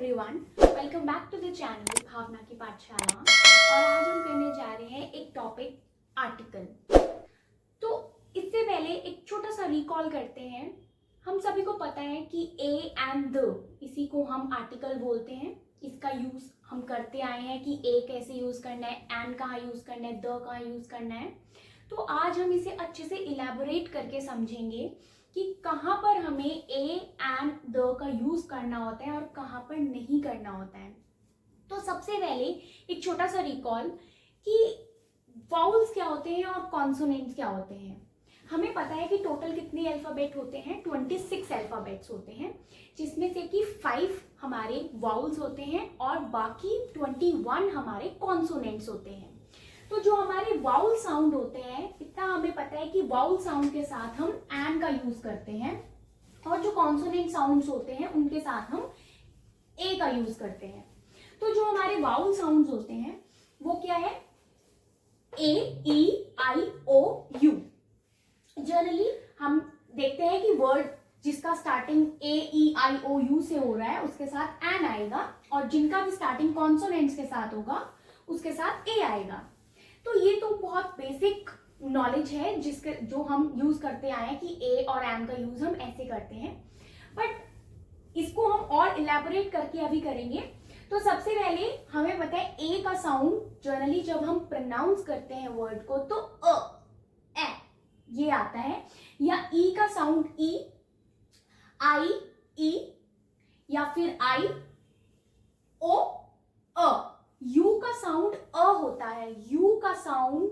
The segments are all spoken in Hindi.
Everyone, welcome back to the channel Bhavna की पाठशाला। और आज हम करने जा रहे हैं एक टॉपिक आर्टिकल। तो इससे पहले एक छोटा सा रिकॉल करते हैं। हम सभी को पता है कि ए एंड द, इसी को हम आर्टिकल बोलते हैं। इसका यूज हम करते आए हैं कि ए कैसे यूज करना है, एंड कहाँ यूज करना है, द कहाँ यूज करना है। तो आज हम इसे अच्छे से इलेबोरेट करके समझेंगे कि कहाँ पर हमें ए एंड द का यूज करना होता है और कहाँ पर नहीं करना होता है। तो सबसे पहले एक छोटा सा रिकॉल कि वाउल्स क्या होते हैं और कॉन्सोनेंट्स क्या होते हैं। हमें पता है कि टोटल कितने अल्फाबेट होते हैं, 26 अल्फाबेट्स होते हैं, जिसमें से कि 5 हमारे वाउल्स होते हैं और बाकी 21 हमारे कॉन्सोनेंट्स होते हैं। तो जो हमारे वाउल साउंड होते हैं, इतना हमें पता है कि वाउल साउंड के साथ हम एन का यूज करते हैं, और जो कॉन्सोनेंट साउंड्स होते हैं उनके साथ हम ए का यूज करते हैं। तो जो हमारे वाउल साउंड्स होते हैं वो क्या है, ए, ई, आई, ओ, यू। जनरली हम देखते हैं कि वर्ड जिसका starting A, E, I, O, you से हो रहा है उसके साथ एन आएगा, और जिनका भी स्टार्टिंग कॉन्सोनेंट्स के साथ होगा उसके साथ ए आएगा। तो ये तो बहुत बेसिक नॉलेज है जिसके जो हम यूज करते आए हैं कि ए और एन का यूज हम ऐसे करते हैं, बट इसको हम और इलेबोरेट करके अभी करेंगे। तो सबसे पहले हमें पता है ए का साउंड जनरली जब हम प्रोनाउंस करते हैं वर्ड को तो ए ये आता है, या ई का साउंड ई, आई, ई, या फिर आई, ओ, अ। यू का साउंड अ होता है। यू का साउंड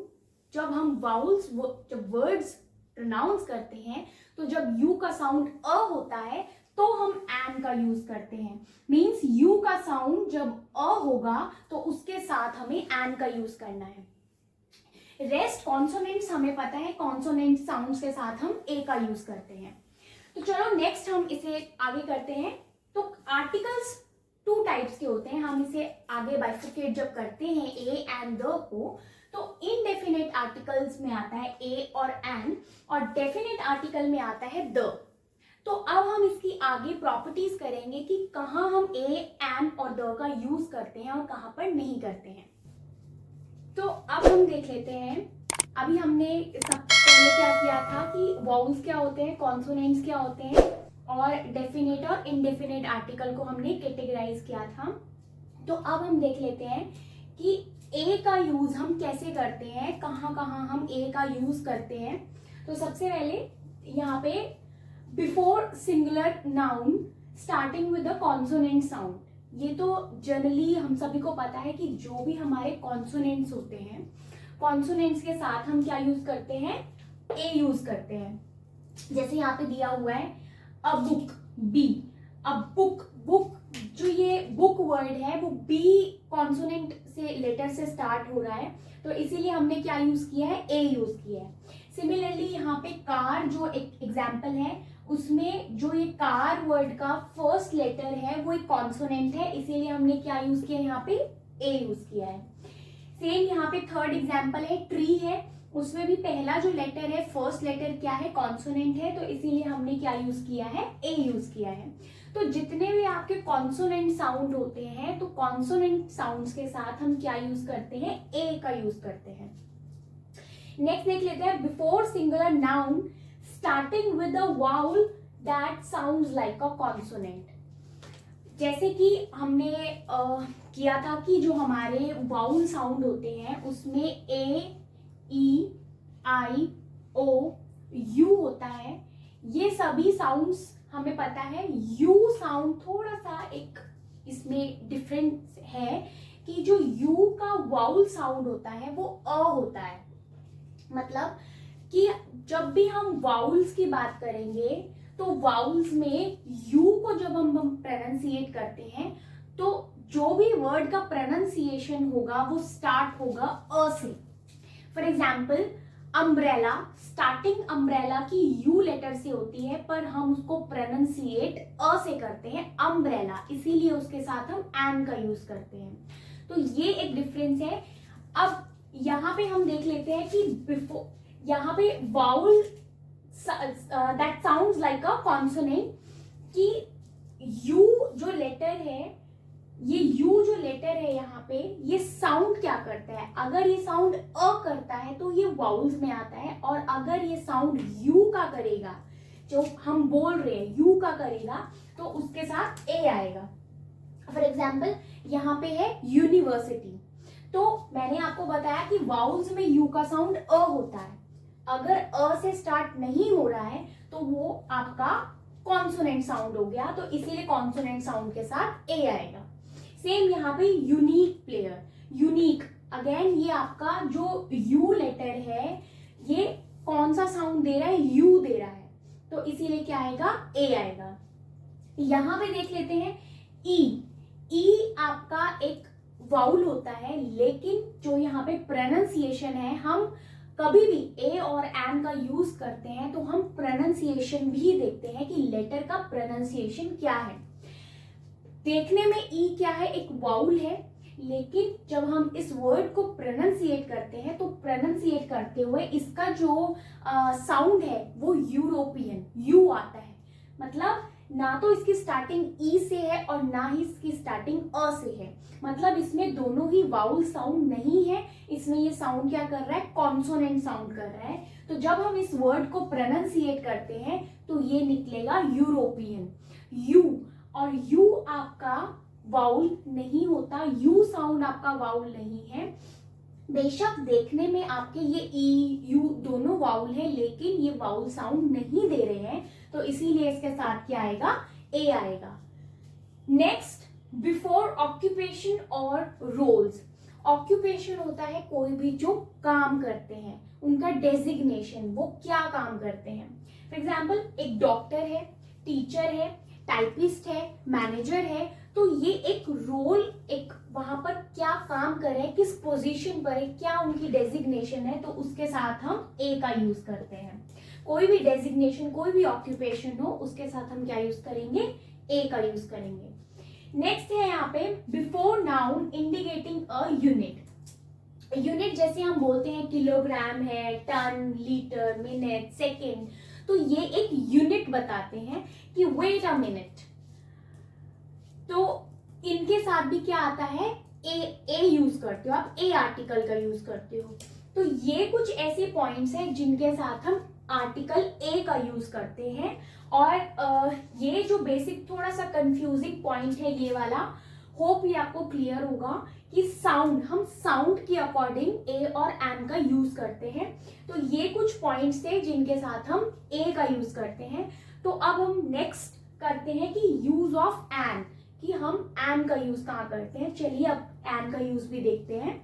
जब हम वाउल्स जब वर्ड्स प्रोनाउंस करते हैं तो जब यू का साउंड अ होता है तो हम एन का यूज करते हैं। मींस यू का साउंड जब अ होगा तो उसके साथ हमें एन का यूज करना है। रेस्ट कॉन्सोनेंट्स हमें पता है, कॉन्सोनेंट साउंड्स के साथ हम ए का यूज करते हैं। तो चलो नेक्स्ट हम इसे आगे करते हैं। तो आर्टिकल्स 2 टाइप्स के होते हैं। हम इसे आगे बाइफरकेट जब करते हैं ए एंड द को, तो इनडेफिनेट आर्टिकल्स में आता है ए और एन, और डेफिनेट आर्टिकल में आता है द। तो अब हम इसकी आगे प्रॉपर्टीज करेंगे कि कहाँ हम ए, एन और द का यूज करते हैं और कहाँ पर नहीं करते हैं। तो अब हम देख लेते हैं। अभी हमने सब पहले क्या किया था कि वाउल्स क्या होते हैं, कॉन्सोनेंट्स क्या होते हैं, और डेफिनेट और इनडेफिनेट आर्टिकल को हमने कैटेगराइज किया था। तो अब हम देख लेते हैं कि ए का यूज हम कैसे करते हैं, कहाँ कहाँ हम ए का यूज करते हैं। तो सबसे पहले यहाँ पे before singular noun starting with the consonant sound. ये तो जनरली हम सभी को पता है कि जो भी हमारे कॉन्सोनेंट्स होते हैं, कॉन्सोनेंट्स के साथ हम क्या यूज करते हैं, ए यूज करते हैं। जैसे यहाँ पे दिया हुआ है अ बुक, बी। अब बुक, बुक जो ये बुक वर्ड है वो बी कॉन्सोनेंट से लेटर से स्टार्ट हो रहा है, तो इसीलिए हमने क्या यूज किया है, ए यूज किया है। सिमिलरली यहाँ पे कार जो एक एग्जाम्पल है, उसमें जो ये कार वर्ड का फर्स्ट लेटर है वो एक कॉन्सोनेंट है, इसीलिए हमने क्या यूज किया है, यहाँ पे ए यूज किया है। सेम यहाँ पे थर्ड एग्जाम्पल है ट्री है, उसमें भी पहला जो लेटर है, फर्स्ट लेटर क्या है, कॉन्सोनेंट है, तो इसीलिए हमने क्या यूज किया है, ए यूज किया है। तो जितने भी आपके कॉन्सोनेंट साउंड होते हैं, तो कॉन्सोनेंट साउंड्स के साथ हम क्या यूज करते हैं, ए का यूज करते हैं। नेक्स्ट देख लेते हैं before singular noun starting with a vowel that sounds like a consonant. जैसे कि हमने किया था कि जो हमारे वाउल साउंड होते हैं उसमें ए, ई, आई, ओ, यू होता है। ये सभी साउंड्स हमें पता है। यू साउंड थोड़ा सा एक इसमें डिफरेंस है कि जो यू का वाउल साउंड होता है वो अ होता है। मतलब कि जब भी हम वाउल्स की बात करेंगे तो वाउल्स में यू को जब हम प्रोनाउंसिएट करते हैं तो जो भी वर्ड का प्रोनाउंसिएशन होगा वो स्टार्ट होगा अ से। For example umbrella, starting umbrella की यू लेटर से होती है, पर हम उसको प्रोनाउंसिएट अ से करते हैं अम्ब्रेला, इसीलिए उसके साथ हम एन का यूज करते हैं। तो ये एक डिफरेंस है। अब यहाँ पे हम देख लेते हैं कि बिफोर, यहाँ पे vowel that sounds like a consonant, कि यू जो लेटर है यू जो लेटर है यहाँ पे, ये साउंड क्या करता है? अगर ये साउंड अ करता है तो ये वाउल्स में आता है, और अगर ये साउंड यू का करेगा, जो हम बोल रहे हैं यू का करेगा, तो उसके साथ ए आएगा। फॉर एग्जाम्पल यहाँ पे है यूनिवर्सिटी, तो मैंने आपको बताया कि वाउल्स में यू का साउंड अ होता है। अगर अ से स्टार्ट नहीं हो रहा है तो वो आपका कॉन्सोनेंट साउंड हो गया, तो इसीलिए कॉन्सोनेंट साउंड के साथ ए आएगा। सेम यहाँ पे यूनिक प्लेयर, यूनिक अगेन ये आपका जो यू लेटर है ये कौन सा साउंड दे रहा है? यू दे रहा है, तो इसीलिए क्या आएगा? ए आएगा। यहां पे देख लेते हैं ई। ई आपका एक वाउल होता है, लेकिन जो यहाँ पे प्रोनाउंसिएशन है, हम कभी भी ए और एन का यूज करते हैं तो हम प्रोनाउंसिएशन भी देखते हैं कि लेटर का प्रोनाउंसिएशन क्या है। देखने में ई क्या है? एक वाउल है, लेकिन जब हम इस वर्ड को प्रोनाउंसिएट करते हैं तो प्रोनाउंसिएट करते हुए इसका जो साउंड है वो यूरोपियन यू आता है। मतलब ना तो इसकी स्टार्टिंग ई से है और ना ही इसकी स्टार्टिंग अ से है, मतलब इसमें दोनों ही वाउल साउंड नहीं है। इसमें ये साउंड क्या कर रहा है? कॉन्सोनेंट साउंड कर रहा है। तो जब हम इस वर्ड को प्रोनाउंसिएट करते हैं तो ये निकलेगा यूरोपियन यू, और यू आपका वाउल नहीं होता, यू साउंड आपका वाउल नहीं है। बेशक देखने में आपके ये ई यू दोनों वाउल है, लेकिन ये वाउल साउंड नहीं दे रहे हैं, तो इसीलिए इसके साथ क्या आएगा? ए आएगा। नेक्स्ट, बिफोर ऑक्यूपेशन और रोल्स। ऑक्यूपेशन होता है कोई भी जो काम करते हैं, उनका डेजिग्नेशन, वो क्या काम करते हैं। फॉर एग्जाम्पल एक डॉक्टर है, टीचर है, टाइपिस्ट है, मैनेजर है, तो ये एक रोल, एक वहां पर क्या काम कर रहे हैं, किस पोजीशन पर है, क्या उनकी डेजिग्नेशन है, तो उसके साथ हम ए का यूज करते हैं। कोई भी डेजिग्नेशन, कोई भी ऑक्यूपेशन हो, उसके साथ हम क्या यूज करेंगे? ए का यूज करेंगे। नेक्स्ट है यहाँ पे before noun indicating a unit. Unit जैसे हम बोलते हैं किलोग्राम है, टन, लीटर, मिनट, सेकेंड, तो ये एक यूनिट बताते हैं कि वेट अ मिनट। तो इनके साथ भी क्या आता है? ए यूज करते हो आप, ए आर्टिकल का यूज करते हो। तो ये कुछ ऐसे पॉइंट्स हैं जिनके साथ हम आर्टिकल ए का यूज करते हैं। और ये जो बेसिक थोड़ा सा कंफ्यूजिंग पॉइंट है ये वाला, होप ये आपको क्लियर होगा कि साउंड, हम साउंड के अकॉर्डिंग ए और एन का यूज करते हैं। तो ये कुछ पॉइंट्स थे जिनके साथ हम ए का यूज करते हैं। तो अब हम नेक्स्ट करते हैं कि यूज ऑफ एन, कि हम एन का यूज कहाँ करते हैं। चलिए अब एन का यूज भी देखते हैं।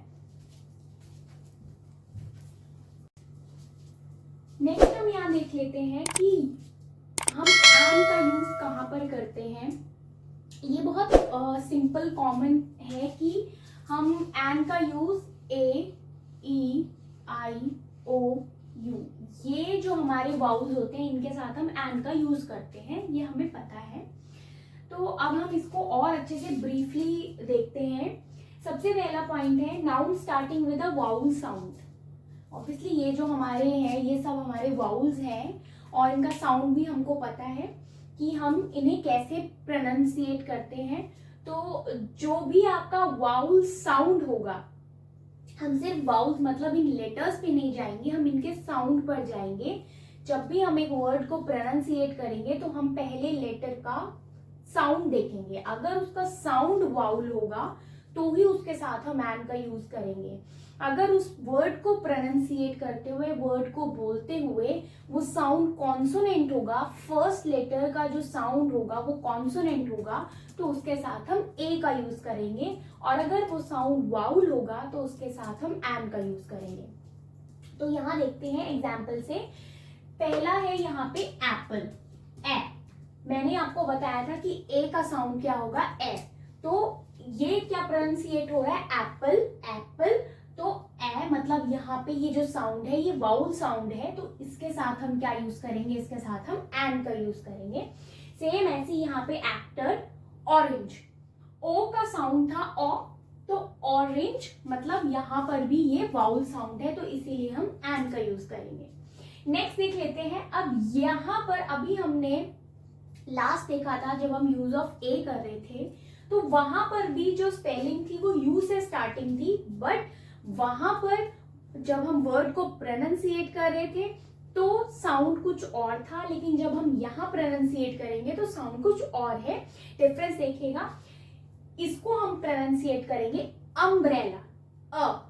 नेक्स्ट हम यहाँ देख लेते हैं कि हम एन का यूज कहाँ पर करते हैं। ये बहुत सिंपल कॉमन है कि हम एन का use A, E, I, O, you, ये जो हमारे वाउल्स होते हैं इनके साथ हम एन का यूज करते हैं, ये हमें पता है। तो अब हम इसको और अच्छे से ब्रीफली देखते हैं। सबसे पहला पॉइंट है noun starting with a vowel sound. Obviously ये जो हमारे हैं ये सब हमारे वाउल्स हैं, और इनका साउंड भी हमको पता है कि हम इन्हें कैसे प्रोनाउंसिएट करते हैं। तो जो भी आपका वाउल साउंड होगा, हम सिर्फ वाउल्स मतलब इन लेटर्स पे नहीं जाएंगे, हम इनके साउंड पर जाएंगे। जब भी हम एक वर्ड को प्रोनाउंसिएट करेंगे तो हम पहले लेटर का साउंड देखेंगे। अगर उसका साउंड वाउल होगा तो ही उसके साथ हम एन का यूज करेंगे। अगर उस वर्ड को प्रोनाउंसिएट करते हुए, वर्ड को बोलते हुए वो साउंड कॉन्सोनेंट होगा, फर्स्ट लेटर का जो साउंड होगा वो कॉन्सोनेंट होगा, तो उसके साथ हम ए का यूज करेंगे। और अगर वो साउंड वाउल होगा तो उसके साथ हम एन का यूज करेंगे। तो यहाँ देखते हैं एग्जाम्पल से। पहला है यहाँ पे एप्पल, ए। मैंने आपको बताया था कि ए का साउंड क्या होगा? ए। तो ये क्या प्रोनाउंसिएट हो रहा है? Apple, Apple. तो ए मतलब यहाँ पे ये जो साउंड है ये वाउल साउंड है, तो इसके साथ हम क्या यूज करेंगे? इसके साथ हम एन का यूज करेंगे। सेम ऐसे यहाँ पे एक्टर, ऑरेंज, ओ का साउंड था ओ, तो ऑरेंज मतलब यहाँ पर भी ये वाउल साउंड है, तो इसीलिए हम एन का यूज करेंगे। नेक्स्ट देख लेते हैं। अब यहाँ पर अभी हमने लास्ट देखा था जब हम यूज ऑफ ए कर रहे थे, तो वहां पर भी जो स्पेलिंग थी वो यू से स्टार्टिंग थी, बट वहां पर जब हम वर्ड को प्रोनाउंसिएट कर रहे थे तो साउंड कुछ और था, लेकिन जब हम यहाँ प्रोनाउंसिएट करेंगे तो साउंड कुछ और है। डिफरेंस देखिएगा, इसको हम प्रोनाउंसिएट करेंगे अम्ब्रेला,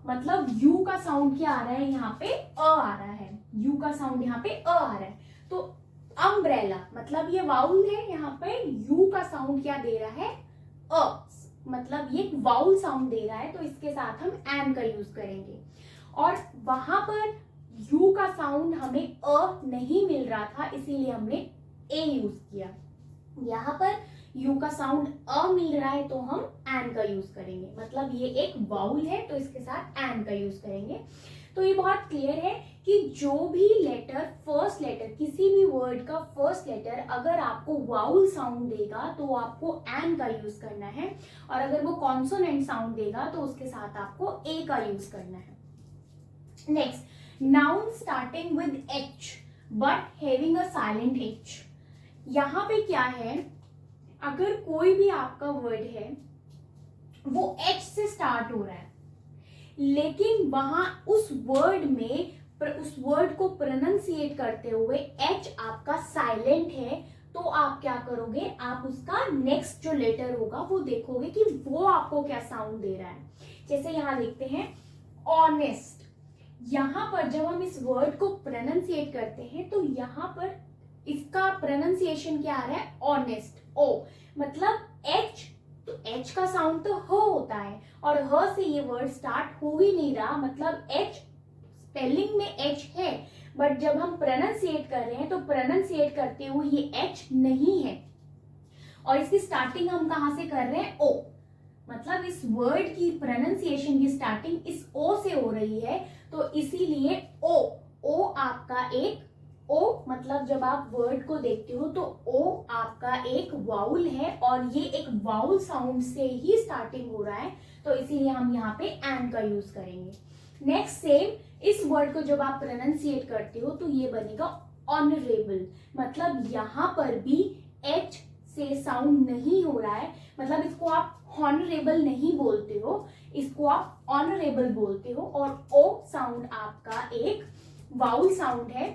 मतलब यू का साउंड क्या आ रहा है यहाँ पे, आ रहा है, यू का साउंड यहाँ पे आ रहा है। तो अम्ब्रेला मतलब ये वाउल है, यहाँ पे यू का साउंड क्या दे रहा है, मतलब ये वाउल साउंड दे रहा है, तो इसके साथ हम एन का यूज करेंगे। और वहां पर यू का साउंड हमें नहीं मिल रहा था, इसीलिए हमने ए यूज किया। यहाँ पर यू का साउंड मिल रहा है तो हम एन का यूज करेंगे, मतलब ये एक वाउल है तो इसके साथ एन का यूज करेंगे। तो ये बहुत क्लियर है कि जो भी लेटर, फर्स्ट लेटर, किसी भी वर्ड का फर्स्ट लेटर अगर आपको वाउल साउंड देगा तो आपको एन का यूज करना है, और अगर वो कॉन्सोनेंट साउंड देगा तो उसके साथ आपको ए का यूज करना है। Next, noun starting with H but having a silent H. यहाँ पे क्या है, अगर कोई भी आपका वर्ड है वो एच से स्टार्ट हो रहा है, लेकिन वहां उस वर्ड में उस वर्ड को प्रोनाउंसिएट करते हुए एच आपका साइलेंट है, तो आप क्या करोगे, आप उसका नेक्स्ट जो लेटर होगा वो देखोगे कि वो आपको क्या साउंड दे रहा है। जैसे यहां देखते हैं ऑनेस्ट, यहां पर जब हम इस वर्ड को प्रोनाउंसिएट करते हैं तो यहां पर इसका प्रोनाउंसिएशन क्या आ रहा है, ऑनेस्ट, ओ, मतलब एच, तो एच का साउंड तो ह होता है और ह से ये वर्ड स्टार्ट हो ही नहीं रहा, मतलब एच, स्पेलिंग में एच है, बट जब हम प्रोनाउंसिएट कर रहे हैं तो प्रोनाउंसिएट करते हुए ये एच नहीं है, और इसकी स्टार्टिंग हम कहां से कर रहे हैं, ओ, मतलब इस वर्ड की प्रोनाउंसिएशन की स्टार्टिंग इस ओ से हो रही है, तो इसीलिए ओ आपका एक, ओ मतलब जब आप वर्ड को देखते हो तो ओ आपका एक वाउल है और ये एक वाउल साउंड से ही स्टार्टिंग हो रहा है, तो इसीलिए हम यहाँ पे एन का यूज करेंगे। नेक्स्ट, सेम, इस वर्ड को जब आप प्रोनाउंसिएट करते हो तो ये बनेगा ऑनरेबल, मतलब यहाँ पर भी एच से साउंड नहीं हो रहा है, मतलब इसको आप हॉनरेबल नहीं बोलते हो, इसको आप ऑनरेबल बोलते हो, और ओ साउंड आपका एक वाउल साउंड है,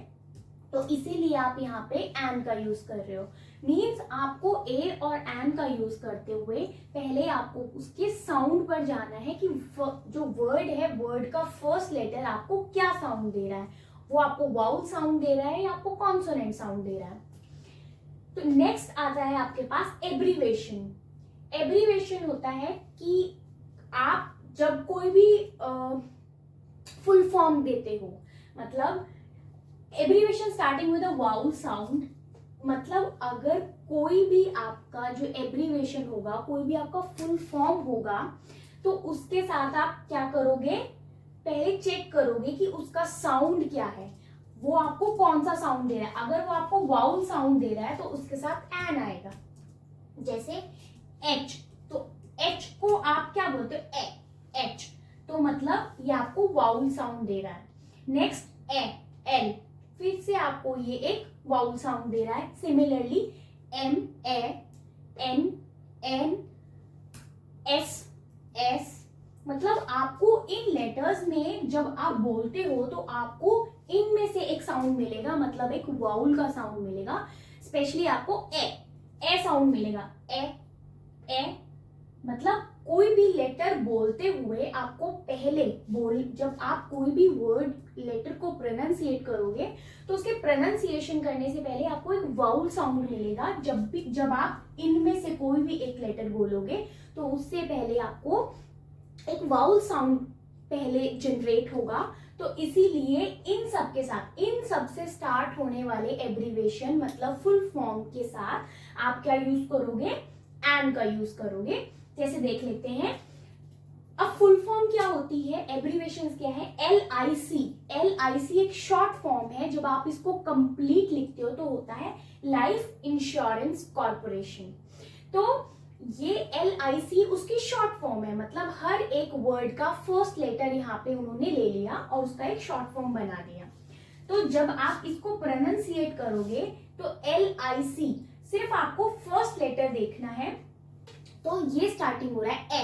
तो इसीलिए आप यहाँ पे एन का यूज कर रहे हो। मीन्स आपको ए और एन का यूज करते हुए पहले आपको उसके साउंड पर जाना है कि जो वर्ड है, वर्ड का फर्स्ट लेटर आपको क्या साउंड दे रहा है, वो आपको वाउल साउंड दे रहा है या आपको कॉन्सोनेंट साउंड दे रहा है। तो नेक्स्ट आता है आपके पास एब्रीवेशन। एब्रीवेशन होता है कि आप जब कोई भी फुल फॉर्म देते हो, मतलब abbreviation starting with a vowel sound, मतलब अगर कोई भी आपका जो एब्रीवेशन होगा, कोई भी आपका फुल फॉर्म होगा, तो उसके साथ आप क्या करोगे, पहले चेक करोगे कि उसका साउंड क्या है, वो आपको कौन सा साउंड दे रहा है। अगर वो आपको वाउल साउंड दे रहा है तो उसके साथ एन आएगा, जैसे एच, तो एच को आप क्या बोलते हो, ए, एच, तो मतलब ये आपको वाउल साउंड दे रहा है। नेक्स्ट, ए, एल, फिर से आपको ये एक वाउल साउंड दे रहा है। सिमिलरली एम, ए, एन, एन, एस, एस, मतलब आपको इन लेटर्स में जब आप बोलते हो तो आपको इनमें से एक साउंड मिलेगा, मतलब एक वाउल का साउंड मिलेगा। स्पेशली आपको ए साउंड मिलेगा, ए, मतलब कोई भी लेटर बोलते हुए आपको पहले जब आप कोई भी वर्ड लेटर को प्रोनाउंसिएट करोगे तो उसके प्रोनाउंसिएशन करने से पहले आपको एक वाउल साउंड मिलेगा। जब आप इनमें से कोई भी एक लेटर बोलोगे तो उससे पहले आपको एक वाउल साउंड पहले जनरेट होगा, तो इसीलिए इन सब के साथ, इन सब से स्टार्ट होने वाले एब्रीवेशन मतलब फुल फॉर्म के साथ आप क्या यूज करोगे, एन का यूज करोगे। जैसे देख लेते हैं, अब फुल फॉर्म क्या होती है, एब्रीवेशन क्या है, LIC एक शॉर्ट फॉर्म है, जब आप इसको कंप्लीट लिखते हो तो होता है लाइफ इंश्योरेंस कॉर्पोरेशन। तो ये LIC उसकी शॉर्ट फॉर्म है, मतलब हर एक वर्ड का फर्स्ट लेटर यहाँ पे उन्होंने ले लिया और उसका एक शॉर्ट फॉर्म बना दिया। तो जब आप इसको प्रोनाउंसिएट करोगे तो LIC, सिर्फ आपको फर्स्ट लेटर देखना है, तो ये स्टार्टिंग हो रहा है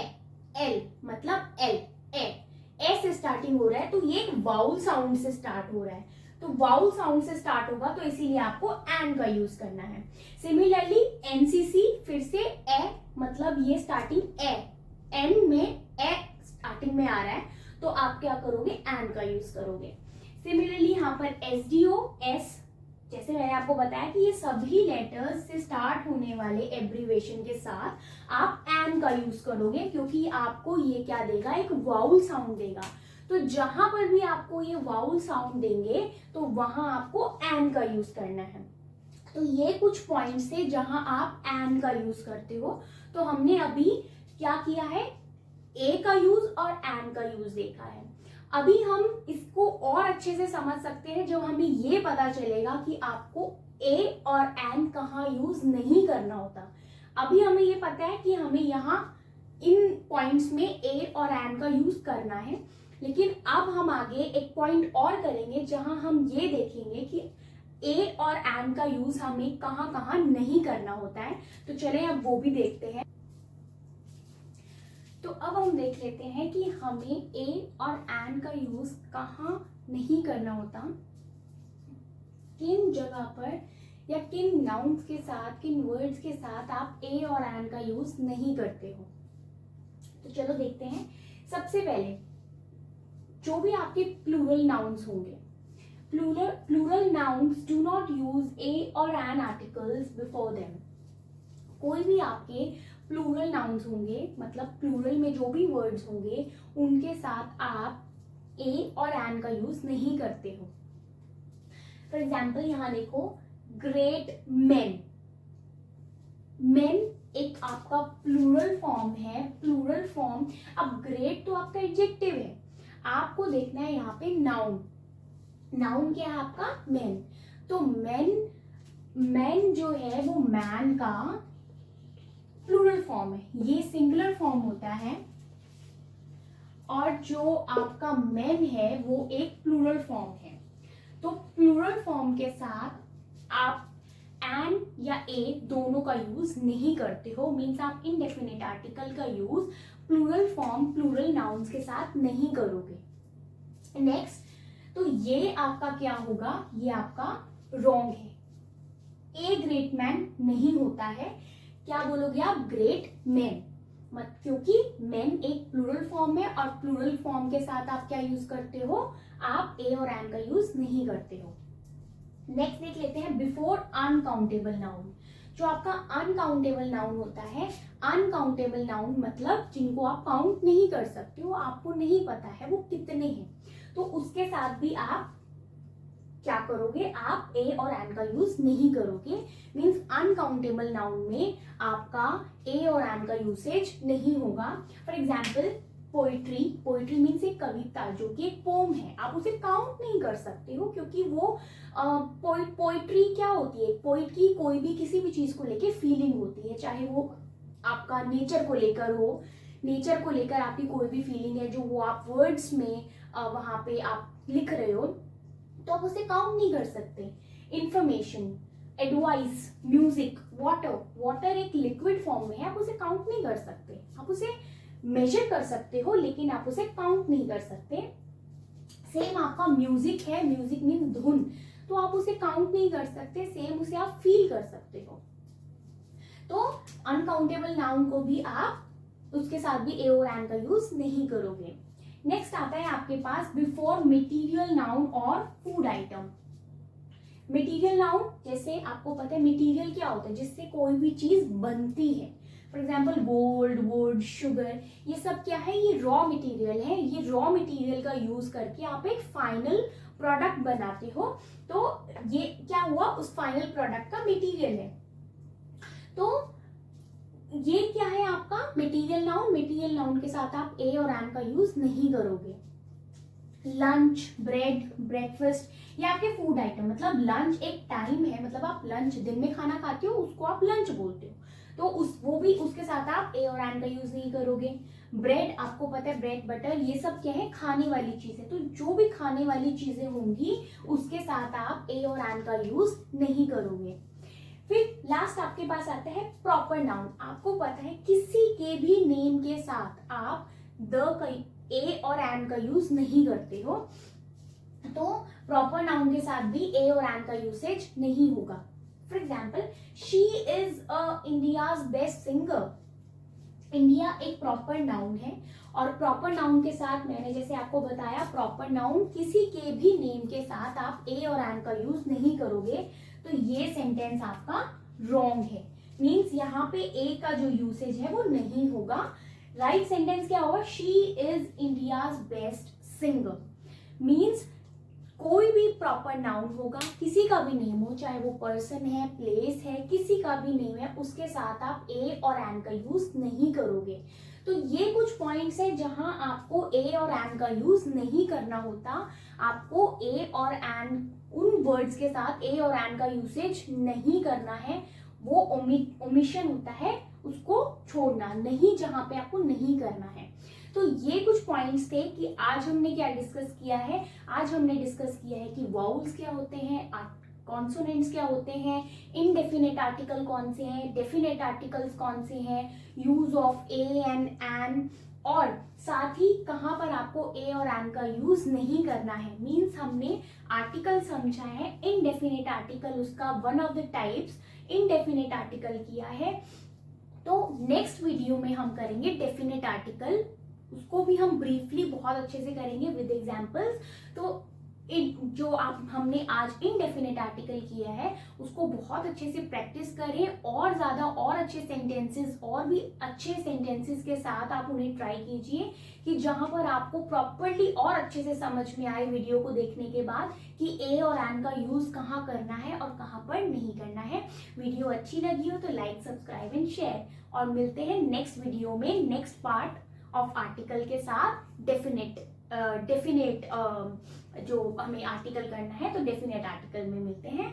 एल, मतलब एल, ए से स्टार्टिंग हो रहा है, तो ये एक वाउल साउंड से स्टार्ट हो रहा है। तो वाउल साउंड से स्टार्ट होगा, तो इसीलिए आपको एन का यूज करना है। सिमिलरली एनसीसी, फिर से ए, मतलब ये स्टार्टिंग ए, एन में ए स्टार्टिंग में आ रहा है, तो आप क्या करोगे, एन का यूज करोगे। सिमिलरली यहाँ पर एसडीओ, एस, जैसे मैंने आपको बताया कि ये सभी लेटर्स से स्टार्ट होने वाले एब्रीवेशन के साथ आप एन का यूज करोगे, क्योंकि आपको ये क्या देगा, एक वाउल साउंड देगा। तो जहां पर भी आपको ये वाउल साउंड देंगे तो वहां आपको एन का यूज करना है। तो ये कुछ पॉइंट्स थे जहां आप एन का यूज करते हो। तो हमने अभी क्या किया है, ए का यूज और एन का यूज देखा है। अभी हम इसको और अच्छे से समझ सकते हैं जब हमें ये पता चलेगा कि आपको ए और एन कहाँ यूज नहीं करना होता। अभी हमें ये पता है कि हमें यहाँ इन पॉइंट्स में ए और एन का यूज करना है, लेकिन अब हम आगे एक पॉइंट और करेंगे जहां हम ये देखेंगे कि ए और एन का यूज हमें कहाँ कहाँ नहीं करना होता है। तो चलें अब वो भी देखते हैं। तो अब हम देख लेते हैं कि हमें ए और एन का यूज कहाँ नहीं करना होता, किन जगह पर या किन नाउन्स के साथ, किन वर्ड्स के साथ आप ए और एन का यूज नहीं करते हो। तो चलो देखते हैं। सबसे पहले जो भी आपके प्लूरल नाउन्स होंगे, plural nouns do not use a और एन आर्टिकल्स बिफोर देम। कोई भी आपके प्लूरल नाउन्स होंगे, मतलब प्लूरल में जो भी वर्ड्स होंगे उनके साथ आप ए और एन का यूज नहीं करते हो। फॉर एग्जाम्पल यहाँ देखो, ग्रेट मेन, मेन एक आपका प्लूरल फॉर्म है, प्लूरल फॉर्म। अब ग्रेट तो आपका एडजेक्टिव है, आपको देखना है यहाँ पे नाउन, नाउन क्या है आपका, मैन। तो मैन, मैन जो है वो मैन का प्लूरल फॉर्म है, ये सिंगुलर फॉर्म होता है, और जो आपका मैन है वो एक प्लूरल फॉर्म है। तो प्लूरल फॉर्म के साथ आप एन या ए दोनों का यूज नहीं करते हो, मीन्स आप इनडेफिनिट आर्टिकल का use plural form, plural nouns के साथ नहीं करोगे। नेक्स्ट, तो ये आपका क्या होगा, ये आपका रॉन्ग है। ए ग्रेट मैन नहीं होता है, क्या बोलोगे आप, ग्रेट मैन, मत, क्योंकि मैन एक प्लूरल फॉर्म है और प्लूरल फॉर्म के साथ आप क्या यूज करते हो, आप ए और एन का यूज नहीं करते हो। नेक्स्ट देख लेते हैं, बिफोर अनकाउंटेबल नाउन। जो आपका अनकाउंटेबल नाउन होता है, अनकाउंटेबल नाउन मतलब जिनको आप काउंट नहीं कर सकते हो, आपको नहीं पता है वो कितने हैं, तो उसके साथ भी आप क्या करोगे, आप ए और एन का यूज नहीं करोगे। मीन्स अनकाउंटेबल नाउन में आपका ए और एन का यूसेज नहीं होगा। For example poetry, poetry means एक कविता जो कि एक पोम है, आप उसे काउंट नहीं कर सकते हो, क्योंकि वो पोइट्री क्या होती है, पोइट की कोई भी किसी भी चीज को लेके फीलिंग होती है, चाहे वो आपका नेचर को लेकर हो, नेचर को लेकर आपकी कोई भी फीलिंग है जो वो आप वर्ड्स में वहां पे आप लिख रहे हो, तो आप उसे काउंट नहीं कर सकते। Information, advice, music, water, water एक लिक्विड फॉर्म में है, आप उसे काउंट नहीं कर सकते, आप उसे मेजर कर सकते हो लेकिन आप उसे काउंट नहीं कर सकते। सेम आपका म्यूजिक है, म्यूजिक मीन्स धुन, तो आप उसे काउंट नहीं कर सकते, सेम उसे आप फील कर सकते हो। तो अनकाउंटेबल नाउन को भी आप उसके साथ भी ए और एन का यूज नहीं करोगे। नेक्स्ट आता है आपके पास बिफोर मटेरियल नाउन और फूड आइटम। मटेरियल नाउन, जैसे आपको पता है मटेरियल क्या होता है, जिससे कोई भी चीज बनती है। For example gold, would, sugar, ये सब क्या है, ये रॉ मटेरियल है। ये रॉ मटेरियल का यूज करके आप एक फाइनल प्रोडक्ट बनाते हो, तो ये क्या हुआ, उस फाइनल प्रोडक्ट का मटेरियल है। तो ये क्या है आपका मटेरियल नाउन, मटेरियल नाउन के साथ आप ए और एन का यूज नहीं करोगे। लंच, ब्रेड, ब्रेकफास्ट, ये आपके फूड आइटम, मतलब लंच एक टाइम है, मतलब आप लंच दिन में खाना खाते हो उसको आप लंच बोलते हो, तो वो भी उसके साथ आप ए और एन का यूज नहीं करोगे। ब्रेड, आपको पता है ब्रेड, बटर, ये सब क्या है, खाने वाली चीजें, तो जो भी खाने वाली चीजें होंगी उसके साथ आप ए और एन का यूज नहीं करोगे। फिर लास्ट आपके पास आता है प्रॉपर नाउन। आपको पता है किसी के भी नेम के साथ आप द का ए और एन का यूज नहीं करते हो, तो प्रॉपर नाउन के साथ भी ए और एन का यूसेज नहीं होगा। For example, she is India's best singer. India एक प्रॉपर नाउन है और प्रॉपर नाउन के साथ मैंने जैसे आपको बताया, प्रॉपर नाउन किसी के भी नेम के साथ आप ए और एन का यूज नहीं करोगे, तो ये सेंटेंस आपका रॉन्ग है। मीन्स यहाँ पे ए का जो यूसेज है वो नहीं होगा। राइट सेंटेंस क्या होगा? She is India's best singer. Means कोई भी प्रॉपर नाउन होगा, किसी का भी नेम हो, चाहे वो पर्सन है, प्लेस है, किसी का भी नेम है, उसके साथ आप ए और एन का यूज नहीं करोगे। तो ये कुछ पॉइंट्स है जहां आपको ए और एन का यूज नहीं करना होता। आपको ए और एन, उन वर्ड्स के साथ ए और एन का यूसेज नहीं करना है। वो ओमिशन होता है, उसको छोड़ना नहीं, जहां पे आपको नहीं करना है। तो ये कुछ पॉइंट्स थे कि आज हमने क्या डिस्कस किया है। आज हमने डिस्कस किया है कि वाउल्स क्या होते हैं, कॉन्सोनेंट्स क्या होते हैं, इनडेफिनेट आर्टिकल कौन से हैं, डेफिनेट आर्टिकल्स कौन से हैं, use of a and an, और साथ ही कहाँ पर आपको ए और एन का यूज नहीं करना है। मीन्स हमने आर्टिकल समझा है, इनडेफिनेट आर्टिकल उसका one of the types indefinite article किया है। तो नेक्स्ट वीडियो में हम करेंगे डेफिनेट आर्टिकल, उसको भी हम ब्रीफली बहुत अच्छे से करेंगे विद एग्जांपल्स। तो जो हमने आज इनडेफिनेट आर्टिकल किया है उसको बहुत अच्छे से प्रैक्टिस करें, और ज़्यादा और अच्छे सेंटेंसेस, और भी अच्छे सेंटेंसेस के साथ आप उन्हें ट्राई कीजिए, कि जहां पर आपको प्रॉपरली और अच्छे से समझ में आए वीडियो को देखने के बाद कि ए और एन का यूज़ कहाँ करना है और कहाँ पर नहीं करना है। वीडियो अच्छी लगी हो तो लाइक, सब्सक्राइब एंड शेयर, और मिलते हैं नेक्स्ट वीडियो में नेक्स्ट पार्ट ऑफ आर्टिकल के साथ। डेफिनेट जो हमें आर्टिकल करना है, तो डेफिनेट आर्टिकल में मिलते हैं।